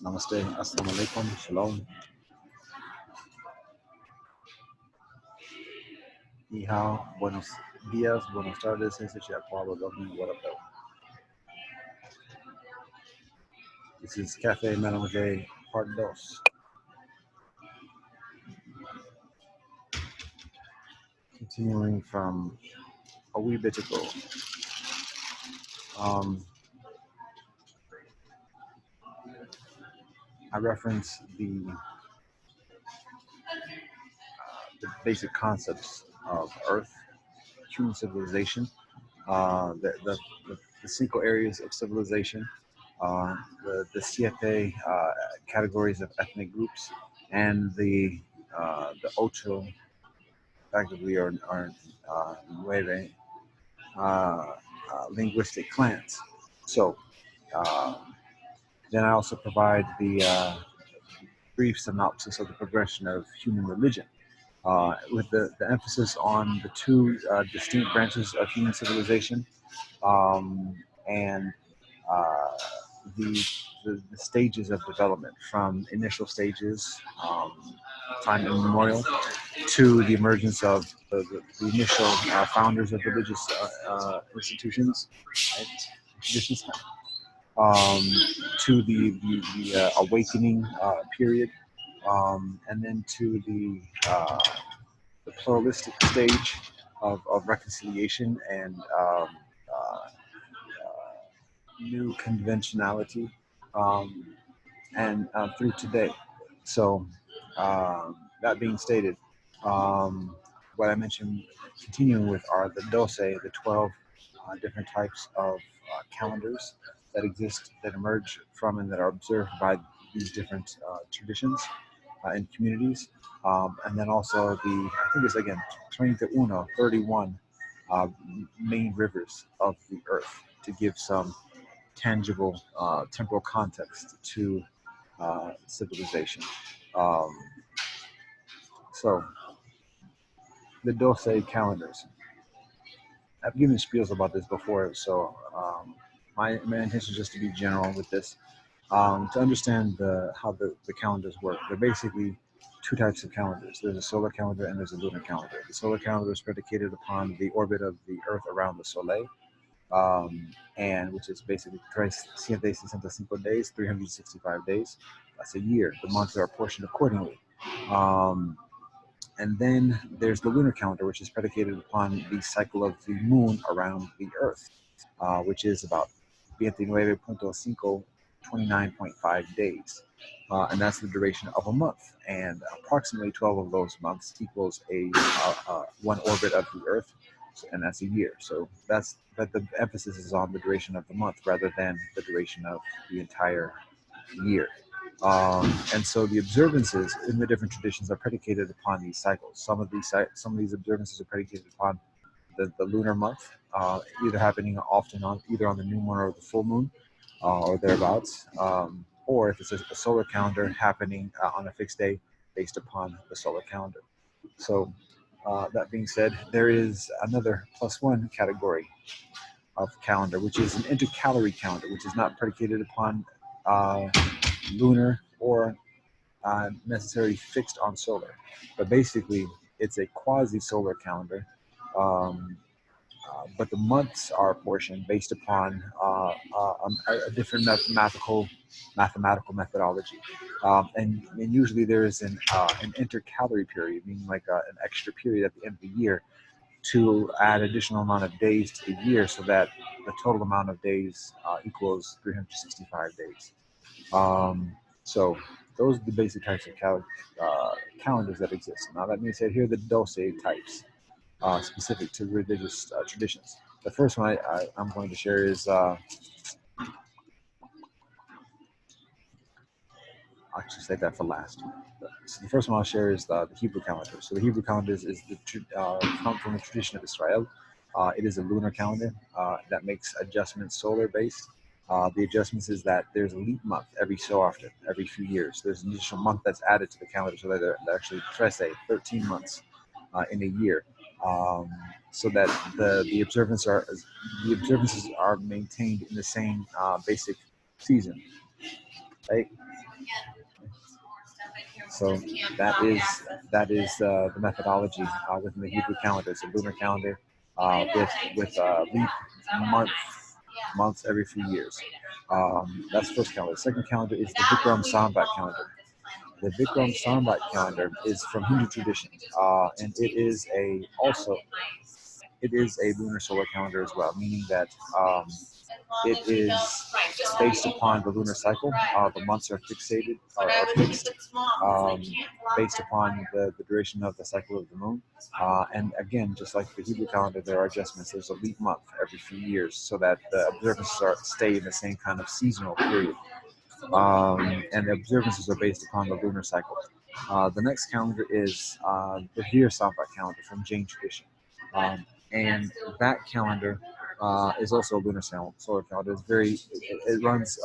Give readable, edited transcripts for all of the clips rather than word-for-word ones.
Namaste, assalamu alaikum, shalom, ni hao, buenos días, buenas tardes, ese Chiaqualo, what up, though? This is Cafe Melange Part 2. Continuing from a wee bit ago. I referenced the basic concepts of Earth, human civilization, the 5 areas of civilization, the siete categories of ethnic groups, and the ocho, effectively, or nueve linguistic clans. So then I also provide the brief synopsis of the progression of human religion, with the emphasis on the 2 distinct branches of human civilization, and the, the stages of development, from initial stages, time immemorial, to the emergence of the initial founders of religious institutions, right, traditions, to the awakening period, and then to the pluralistic stage of reconciliation and new conventionality, and through today. So, that being stated, what I mentioned, continuing with, are the 12 different types of calendars that exist, that emerge from and that are observed by these different traditions and communities. And then also I think it's again 31 main rivers of the earth, to give some tangible temporal context to civilization. Um, so the 12 calendars. I've given spiels about this before, so my intention is just to be general with this. To understand how the calendars work, they're basically 2 types of calendars. There's a solar calendar and there's a lunar calendar. The solar calendar is predicated upon the orbit of the Earth around the Soleil, and which is basically 365 days, 365 days. That's a year. The months are apportioned accordingly. And then there's the lunar calendar, which is predicated upon the cycle of the moon around the Earth, which is about 29.5 days. And that's the duration of a month. And approximately 12 of those months equals one orbit of the Earth, and that's a year. So but the emphasis is on the duration of the month rather than the duration of the entire year. And so the observances in the different traditions are predicated upon these cycles. Some of these observances are predicated upon the lunar month, either happening often either on the new moon or the full moon, or thereabouts, or if it's a solar calendar, happening on a fixed day based upon the solar calendar. So that being said, there is another +1 category of calendar, which is an intercalary calendar, which is not predicated upon lunar or necessarily fixed on solar, but basically it's a quasi-solar calendar, but the months are apportioned based upon a different mathematical methodology, and usually there is an intercalary period, meaning like an extra period at the end of the year, to add additional amount of days to the year, so that the total amount of days equals 365 days. So those are the basic types of calendars that exist. Now, that being said, here are the dose types specific to religious traditions. The first one I'm going to share is, I'll actually save that for last. So the first one I'll share is the Hebrew calendar. So the Hebrew calendar is come from the tradition of Israel. It is a lunar calendar that makes adjustments solar based. The adjustments is that there's a leap month every so often, every few years. There's an additional month that's added to the calendar, so that they're actually 13 months in a year, so that the observances are maintained in the same basic season, right? So that is the methodology within the Hebrew calendar. It's a lunar calendar with leap month months every few years. That's the first calendar. The second calendar is the Vikram Sambat calendar. The Vikram Sambat calendar is from Hindu tradition, and it is a lunar solar calendar as well, meaning that it is based upon the lunar cycle. The months are fixed um, based upon the duration of the cycle of the moon. And again, just like the Hebrew calendar, there are adjustments. There's a leap month every few years so that the observances stay in the same kind of seasonal period. And the observances are based upon the lunar cycle. The next calendar is the Veer Samvat calendar from Jain tradition. And that calendar is also a lunar solar calendar. It runs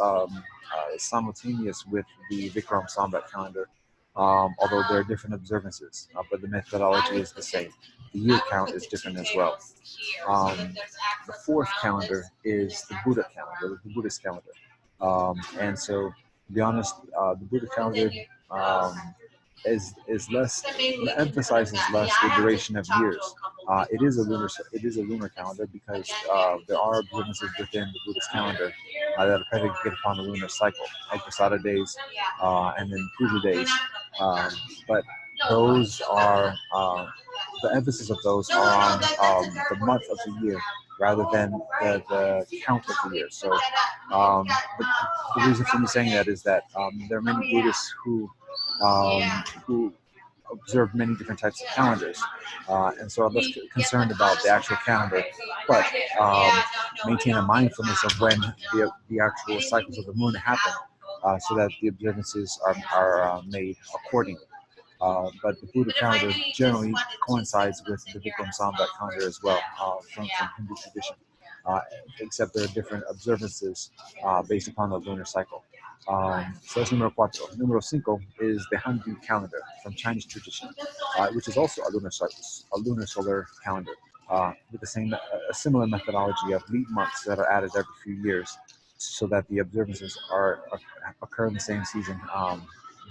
simultaneous with the Vikram Sambat calendar, although there are different observances, but the methodology is the same. The year count is different as well. The fourth calendar is the Buddha calendar, the Buddhist calendar. And so, to be honest, the Buddha calendar is less emphasizes less the duration of years. It is a lunar calendar because there are observances within the Buddhist calendar that are predicated upon the lunar cycle, like Prasada days and then Puja days. But those are the emphasis of those are on the month of the year rather than the count of the year. So the reason for me saying that is that there are many Buddhists who observe many different types of calendars, and so I'm less concerned about the actual calendar, but maintain a mindfulness of when the actual cycles of the moon happen, so that the observances are made accordingly. But the Buddha calendar generally coincides with the Vikram Sambat calendar as well, from Hindu tradition, uh, except there are different observances based upon the lunar cycle. So that's numero cuatro. Numero cinco is the Handu calendar from Chinese tradition, which is also a lunar solar calendar with a similar methodology of leap months that are added every few years, so that the observances occur in the same season,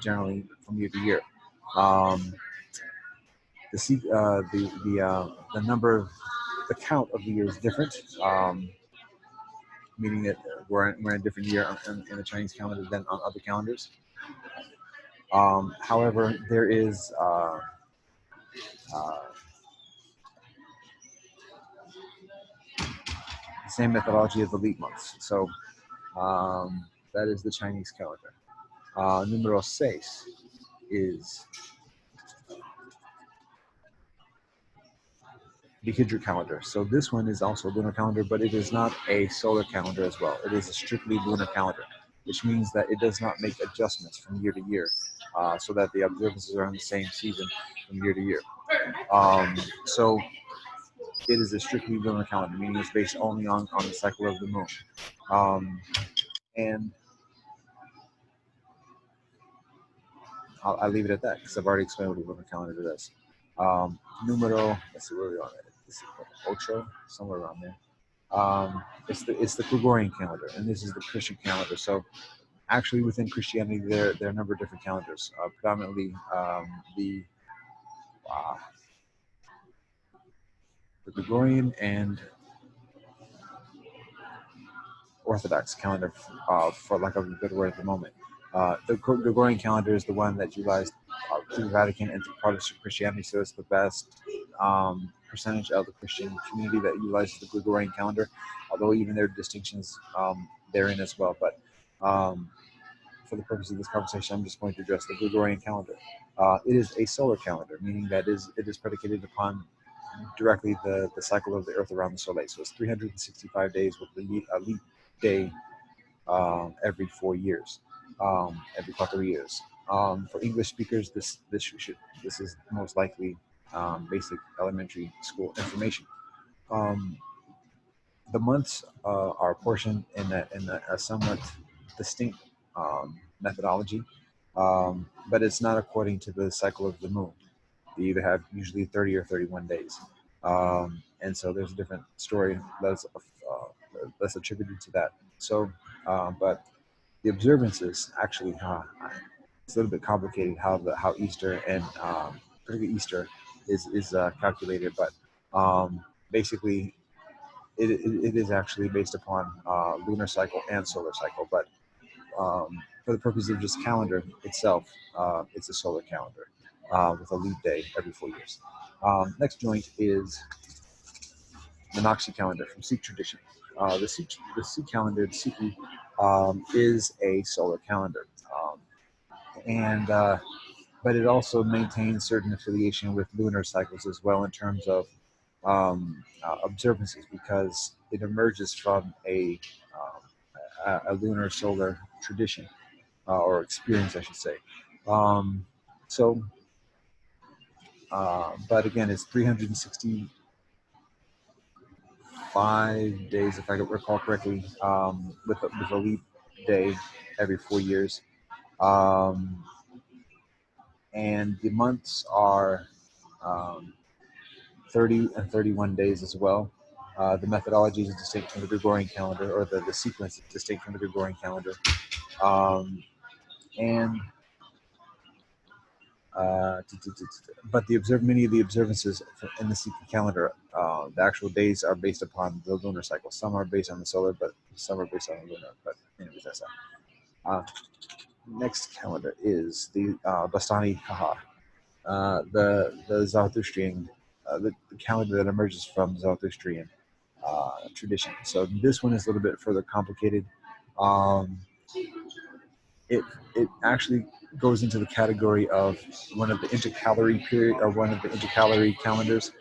generally from year to year. Um, the number of the count of the year is different, meaning that we're in a different year in the Chinese calendar than on other calendars. However, there is the same methodology as the leap months. So that is the Chinese calendar. Numero seis is the Hijra calendar. So this one is also a lunar calendar, but it is not a solar calendar as well. It is a strictly lunar calendar, which means that it does not make adjustments from year to year, so that the observances are in the same season from year to year. So it is a strictly lunar calendar, meaning it's based only on the cycle of the moon. And I'll leave it at that because I've already explained what a lunar calendar is. Numero, let's see where we are. This is ocho, somewhere around there. It's the Gregorian calendar, and this is the Christian calendar. So actually, within Christianity, there are a number of different calendars. Predominantly, uh, the Gregorian and Orthodox calendar, for lack of a good word at the moment. The Gregorian calendar is the one that utilized through the Vatican and through Protestant Christianity, so it's the best percentage of the Christian community that utilizes the Gregorian calendar, although even there are distinctions therein as well. But for the purpose of this conversation, I'm just going to address the Gregorian calendar. It is a solar calendar, meaning that it is predicated upon directly the cycle of the Earth around the Soleil. So it's 365 days with a leap day every 4 years, every 4 years. For English speakers, this is most likely basic elementary school information. The months are apportioned in a somewhat distinct methodology, but it's not according to the cycle of the moon. They either have usually 30 or 31 days, and so there's a different story that's attributed to that. So, but the observances actually it's a little bit complicated how Easter and particularly Easter is calculated, but basically it is actually based upon lunar cycle and solar cycle. But for the purpose of just calendar itself, it's a solar calendar with a leap day every 4 years. Next joint is the Naxi calendar from Sikh tradition. The Sikh calendar, the Sikhi, is a solar calendar, and but it also maintains certain affiliation with lunar cycles as well in terms of observances, because it emerges from a lunar solar tradition or experience, I should say. Um, so, but again, it's 365 days, if I recall correctly, with a leap day every 4 years. Um, and the months are um, 30 and 31 days as well. The methodology is distinct from the Gregorian calendar, or the sequence is distinct from the Gregorian calendar. Um, and but many of the observances in the Sikh calendar, the actual days are based upon the lunar cycle. Some are based on the solar, but some are based on the lunar. But anyways, that's that. Next calendar is the Bastani Kahar, the Zarathustrian, the calendar that emerges from Zarathustrian tradition. So this one is a little bit further complicated. Um, it actually goes into the category of one of the intercalary period, or one of the intercalary calendars.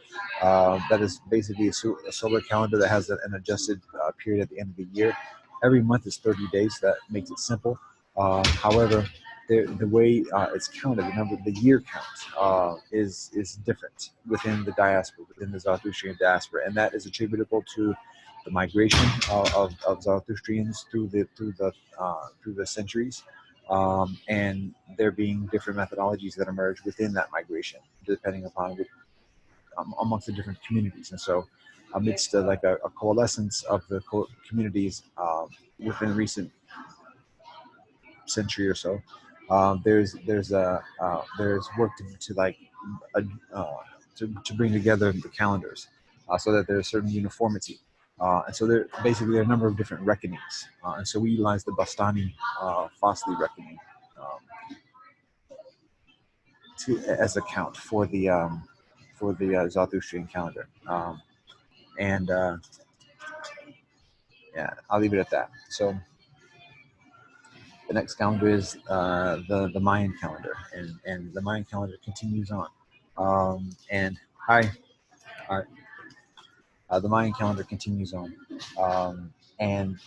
That is basically a solar calendar that has an adjusted period at the end of the year. Every month is 30 days. That makes it simple. However, the way it's counted, the year count is different within the diaspora, within the Zarathustrian diaspora, and that is attributable to the migration of Zarathustrians through the centuries, and there being different methodologies that emerge within that migration, depending upon amongst the different communities. And so, amidst a coalescence of the communities within recent century or so, there's work to like uh, uh, to bring together the calendars so that there's certain uniformity. And so there are a number of different reckonings. And so we utilize the Bastani Fosli reckoning as a count for the Zarathustrian calendar. And yeah, I'll leave it at that. So the next calendar is the Mayan calendar, and the Mayan calendar continues on. And hi, the Mayan calendar continues on, and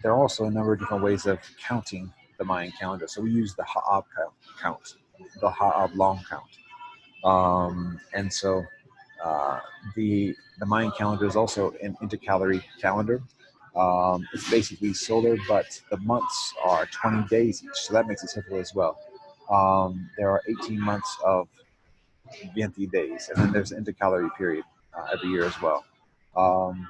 there are also a number of different ways of counting the Mayan calendar. So we use the Ha'ab count, the Ha'ab long count. And so uh, the Mayan calendar is also an intercalary calendar. It's basically solar, but the months are 20 days each, so that makes it simple as well. There are 18 months of 20 days, and then there's an intercalary period every year as well. Um,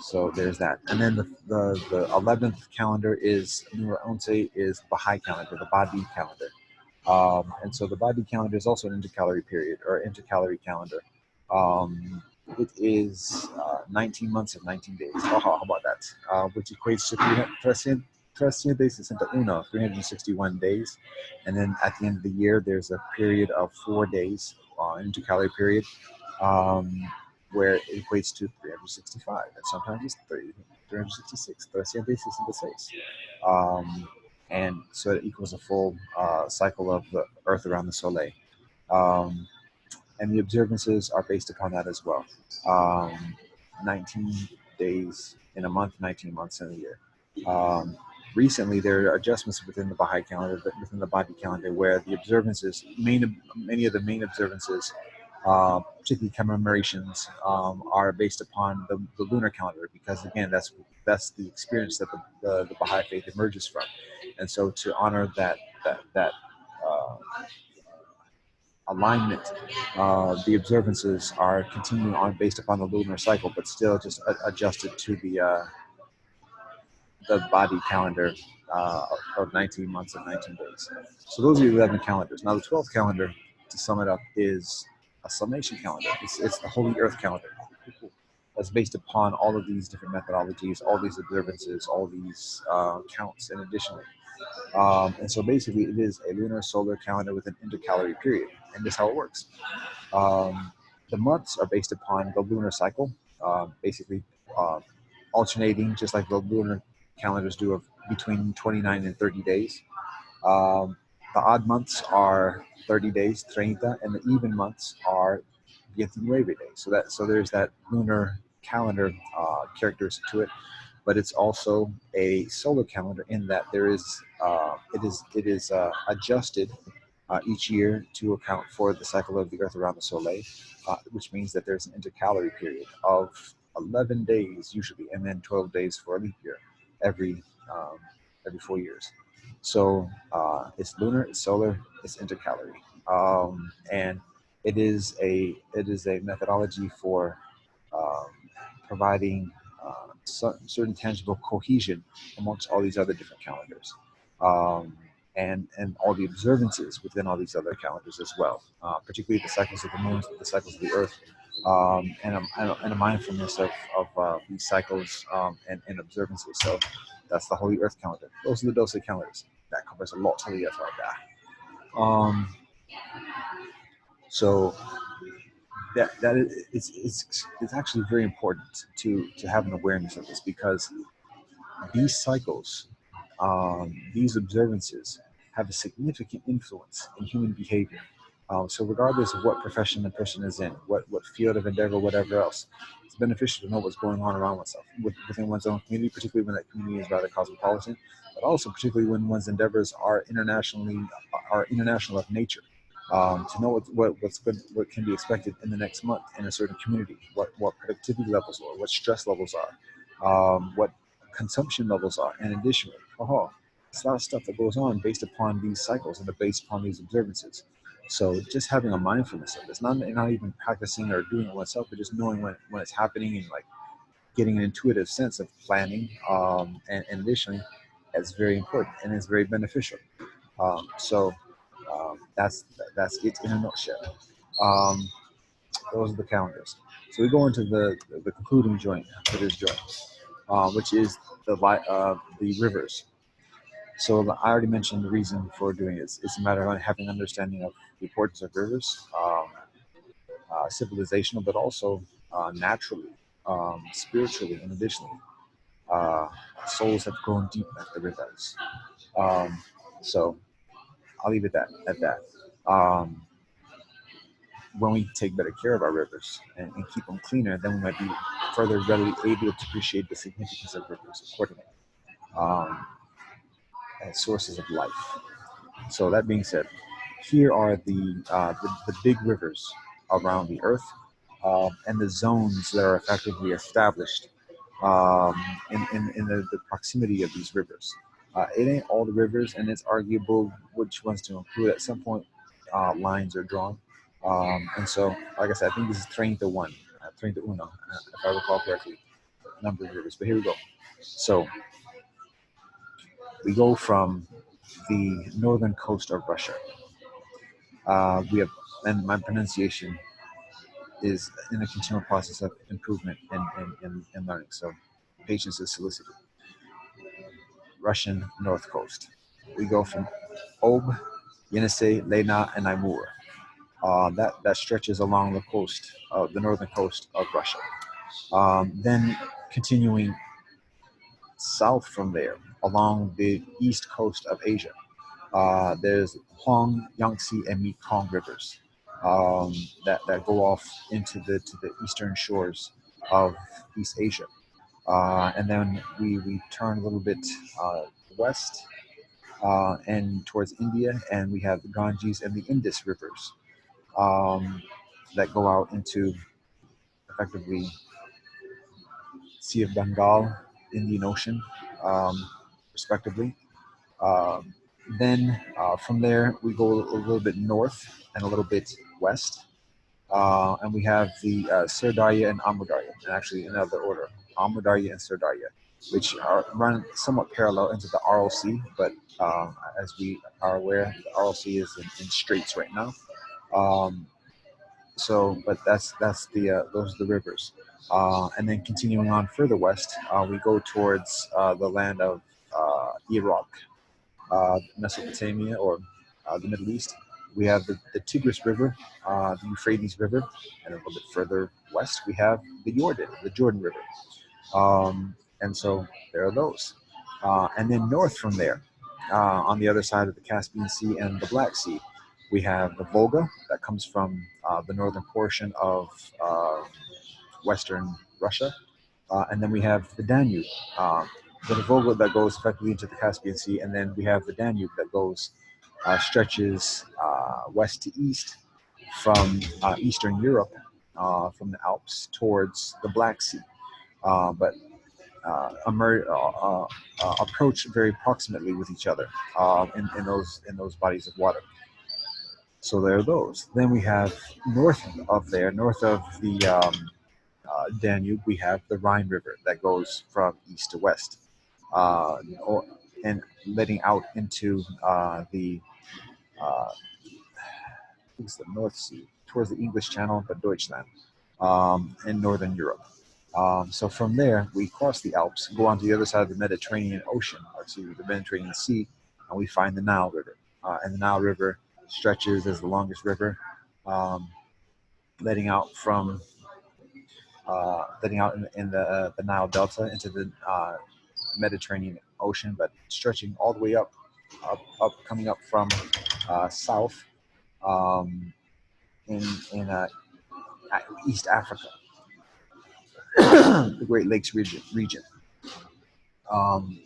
so there's that. And then the 11th calendar is Nur Onse, is Baha'i calendar, the Badi calendar. And so the Badi calendar is also an intercalary period, or intercalary calendar. Um, it is 19 months of 19 days. Oh, how about that? Which equates to 361 days. And then at the end of the year, there's a period of 4 days, intercalary period, um, where it equates to 365. And sometimes it's 366, 366. And so it equals a full cycle of the Earth around the Soleil. Um, and the observances are based upon that as well. 19 days in a month, 19 months in a year. Recently, there are adjustments within the Baha'i calendar, within the Badi calendar, where the observances, many of the main observances, particularly commemorations, are based upon the lunar calendar, because again, that's the experience that the Baha'i faith emerges from. And so, to honor that uh, alignment, the observances are continuing on based upon the lunar cycle, but still just adjusted to the body calendar of 19 months and 19 days. So those are the 11 calendars. Now the 12th calendar, to sum it up, is a summation calendar. It's the Holy Earth calendar. That's based upon all of these different methodologies, all these observances, all these counts, and additionally. And so basically, it is a lunar solar calendar with an intercalary period, and this is how it works. The months are based upon the lunar cycle, basically uh, alternating, just like the lunar calendars do, of between 29 and 30 days. Um, the odd months are 30 days, 30, and the even months are 29 days. So there's that lunar calendar characteristic to it, but it's also a solar calendar in that it is adjusted each year to account for the cycle of the Earth around the Soleil, which means that there's an intercalary period of 11 days usually, and then 12 days for a leap year every um, every 4 years. So it's lunar, it's solar, it's intercalary, and it is a methodology for um, providing certain tangible cohesion amongst all these other different calendars. Um, and all the observances within all these other calendars as well, particularly the cycles of the moon, the cycles of the earth, and a mindfulness of these cycles and observances. So that's the Holy Earth calendar. Those are the Dosai calendars. That covers a lot of the Earth like that. So that is it's actually very important to have an awareness of this, because these cycles, these observances, have a significant influence in human behavior. So regardless of what profession the person is in, what field of endeavor, whatever else, it's beneficial to know what's going on around oneself, within one's own community, particularly when that community is rather cosmopolitan, but also particularly when one's endeavors are international of nature. To know what's good, what can be expected in the next month in a certain community, what productivity levels are, what stress levels are, what consumption levels are, and additionally, it's a lot of stuff that goes on based upon these cycles and based upon these observances. So just having a mindfulness of this, not even practicing or doing it oneself, but just knowing when it's happening, and like getting an intuitive sense of planning, and additionally, that's very important and it's very beneficial. So that's it in a nutshell. Um, those are the calendars. So we go into the concluding joint for this joint, which is the rivers. So I already mentioned the reason for doing it. It's a matter of having understanding of the importance of rivers, civilizational, but also naturally, spiritually, and additionally. Uh, Souls have grown deep at the rivers. Um, so I'll leave it at that. Um, when we take better care of our rivers and keep them cleaner, then we might be further readily able to appreciate the significance of rivers accordingly, um, as sources of life. So that being said, here are the big rivers around the Earth, and the zones that are effectively established um, in the proximity of these rivers. It ain't all the rivers, and it's arguable which ones to include. At some point, lines are drawn. And so, like I said, I think this is 31, 31, if I recall correctly, number of rivers. But here we go. So we go from the northern coast of Russia. We have, and my pronunciation is in a continual process of improvement and learning. So patience is solicited. Russian North Coast. We go from Ob, Yenisei, Lena, and Amur. That stretches along the coast, the northern coast of Russia. Then continuing south from there, along the east coast of Asia, there's Huang, Yangtze, and Mekong rivers um, that go off into the eastern shores of East Asia. And then we turn a little bit west and towards India, and we have the Ganges and the Indus rivers um, that go out into effectively Sea of Bengal, Indian Ocean, um, respectively. Um, then from there, we go a little bit north and a little bit west, and we have the Sirdarya and Amudarya, and actually in another order, Amudarya and Sirdarya. which run somewhat parallel into the ROC, but as we are aware, the ROC is in straits right now. Um, but that's the those are the rivers, and then continuing on further west, we go towards the land of Iraq, Mesopotamia, or the Middle East. We have the Tigris River, the Euphrates River, and a little bit further west we have the Jordan River. And so there are those. And then north from there, on the other side of the Caspian Sea and the Black Sea, we have the Volga that comes from the northern portion of Western Russia. And then we have the Danube, the Volga that goes effectively into the Caspian Sea. And then we have the Danube that goes, stretches west to east from Eastern Europe, from the Alps towards the Black Sea. But approach very proximately with each other in those bodies of water. So there are those. Then we have north of the Danube, we have the Rhine River that goes from east to west, and letting out into the it's the North Sea towards the English Channel, but Deutschland, in northern Europe. So from there, we cross the Alps, go on to the other side of the Mediterranean Ocean, or excuse me, the Mediterranean Sea, and we find the Nile River. And the Nile River stretches as the longest river, um, letting out from in the Nile Delta into the Mediterranean Ocean, but stretching all the way up, coming up from south, um, in East Africa, the Great Lakes region. Um,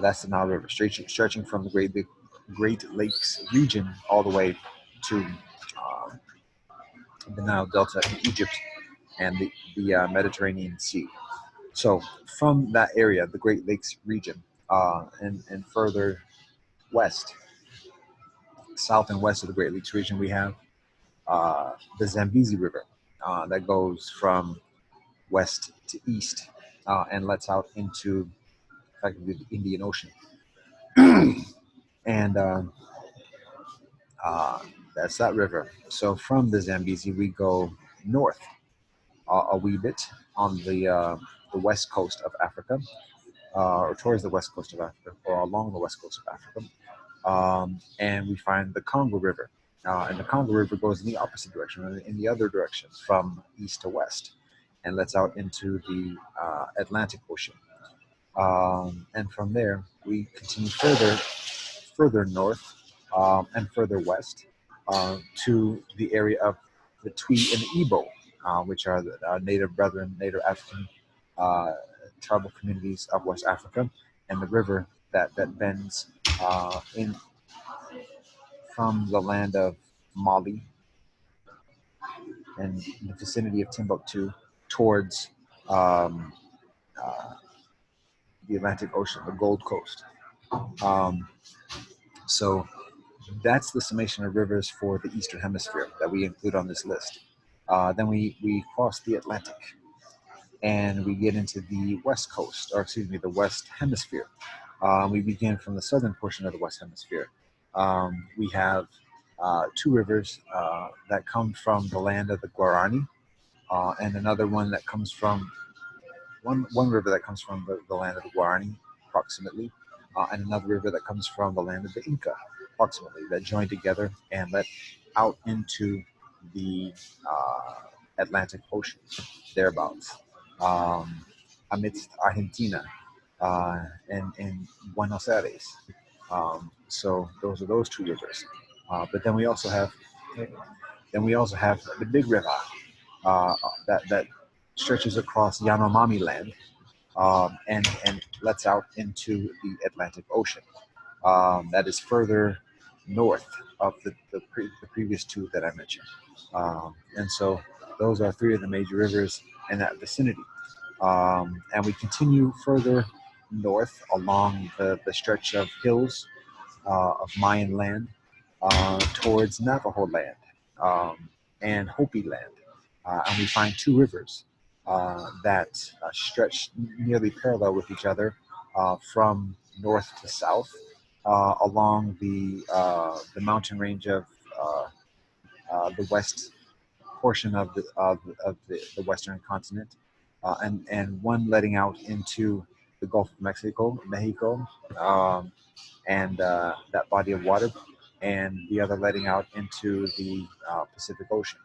that's the Nile River, stretching from the Great Lakes region all the way to the Nile Delta in Egypt and the Mediterranean Sea. So from that area, the Great Lakes region, and further west, south and west of the Great Lakes region, we have the Zambezi River that goes from west to east and lets out into effectively the Indian Ocean. And that's that river. So from the Zambezi, we go north a wee bit on the west coast of Africa, or towards the west coast of Africa, or along the west coast of Africa, and we find the Congo River. And the Congo River goes in the opposite direction, in the other direction, from east to west, and lets out into the Atlantic Ocean. And from there, we continue further north, and further west, to the area of the Twi and the Igbo, which are the native brethren, native African tribal communities of West Africa, and the river that bends in from the land of Mali and the vicinity of Timbuktu towards um, uh, the Atlantic Ocean, the Gold Coast. Um, so that's the summation of rivers for the Eastern Hemisphere that we include on this list. Then we cross the Atlantic and we get into the West Coast, or excuse me, the West Hemisphere. We begin from the southern portion of the West Hemisphere. We have two rivers that come from the land of the Guarani, and another one that comes from one river that comes from the land of the Guarani, approximately, and another river that comes from the land of the Inca, approximately, that join together and let out into the Atlantic Ocean, thereabouts, amidst Argentina and Buenos Aires. So those are those two rivers. But then we also have the big river that stretches across Yanomami land, and lets out into the Atlantic Ocean. That is further north of the previous two that I mentioned. And so those are three of the major rivers in that vicinity. And we continue further north along the stretch of hills of Mayan land towards Navajo land, and Hopi land. And we find two rivers. that stretch nearly parallel with each other from north to south along the mountain range of the west portion of the western continent, and one letting out into the Gulf of Mexico, um, and that body of water, and the other letting out into the Pacific Ocean.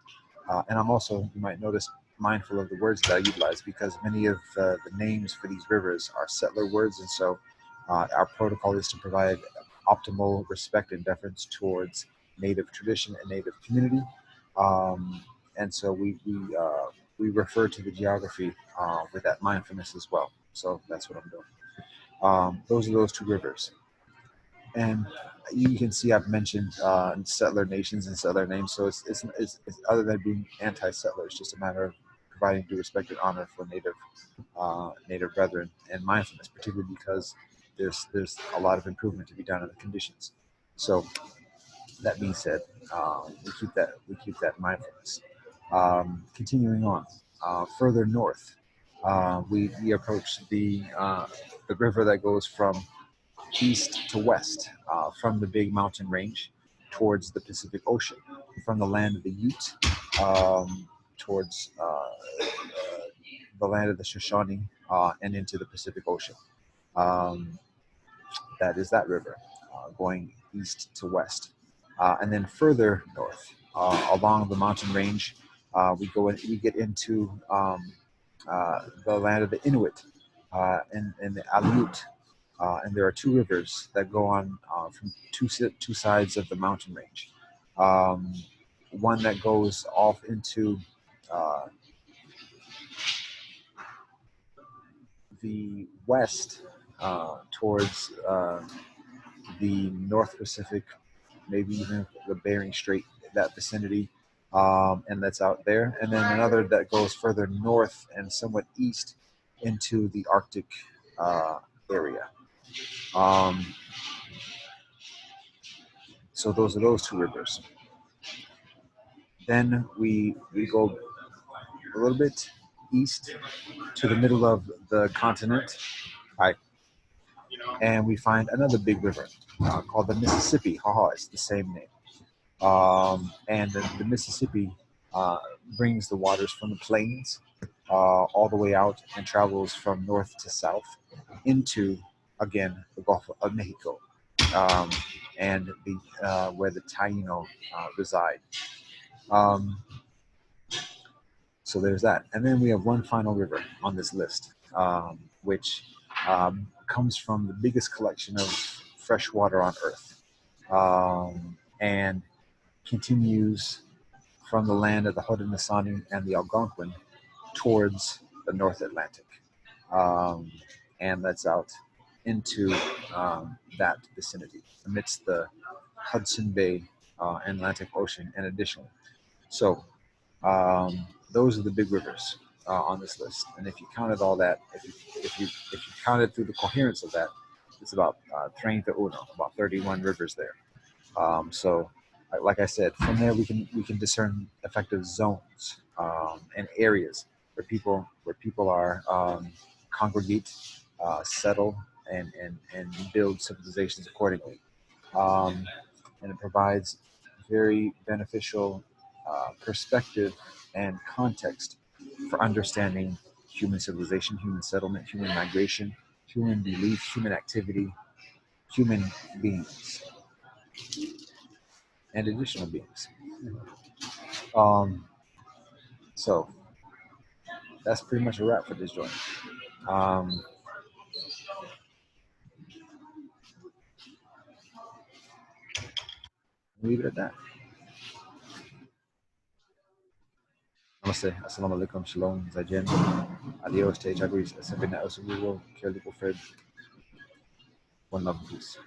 And I'm also, you might notice, mindful of the words that I utilize because many of the names for these rivers are settler words, and so our protocol is to provide optimal respect and deference towards native tradition and native community. Um, and so we refer to the geography with that mindfulness as well. So that's what I'm doing. Those are those two rivers. And you can see I've mentioned settler nations and settler names, so it's other than being anti-settler, it's just a matter of providing due respect and honor for native brethren and mindfulness, particularly because there's a lot of improvement to be done in the conditions. So that being said, we keep that mindfulness. Continuing on, further north, we approach the river that goes from east to west, from the big mountain range towards the Pacific Ocean, from the land of the Ute towards the land of the Shoshone and into the Pacific Ocean. Um, that is that river going east to west. And then further north along the mountain range, we get into the land of the Inuit and the Aleut. And there are two rivers that go on from two sides of the mountain range. Um, one that goes off into uh, the west towards the North Pacific, maybe even the Bering Strait, that vicinity, and that's out there. And then another that goes further north and somewhat east into the Arctic area. Um, so those are those two rivers. Then we go a little bit east to the middle of the continent, right, and we find another big river called the Mississippi. Haha, it's the same name. And the Mississippi uh, brings the waters from the plains all the way out and travels from north to south into, again, the Gulf of Mexico, um, and where the Taino reside. Um, so there's that. And then we have one final river on this list, which comes from the biggest collection of fresh water on Earth, and continues from the land of the Haudenosaunee and the Algonquin towards the North Atlantic. Um, and that's out into that vicinity amidst the Hudson Bay and Atlantic Ocean and additionally. So those are the big rivers on this list. And if you counted all that, if you counted through the coherence of that, it's about 31, about 31 rivers there. So, like I said, from there we can discern effective zones and areas where people are congregate, settle, and build civilizations accordingly. Um, and it provides very beneficial perspective and context for understanding human civilization, human settlement, human migration, human belief, human activity, human beings, and additional beings. Um, so that's pretty much a wrap for this joint. Um, leave it at that. Namaste, assalamu alaikum, shalom, zajen, adios, te chagris, asabina osugugo, kirliko fred, one love, peace.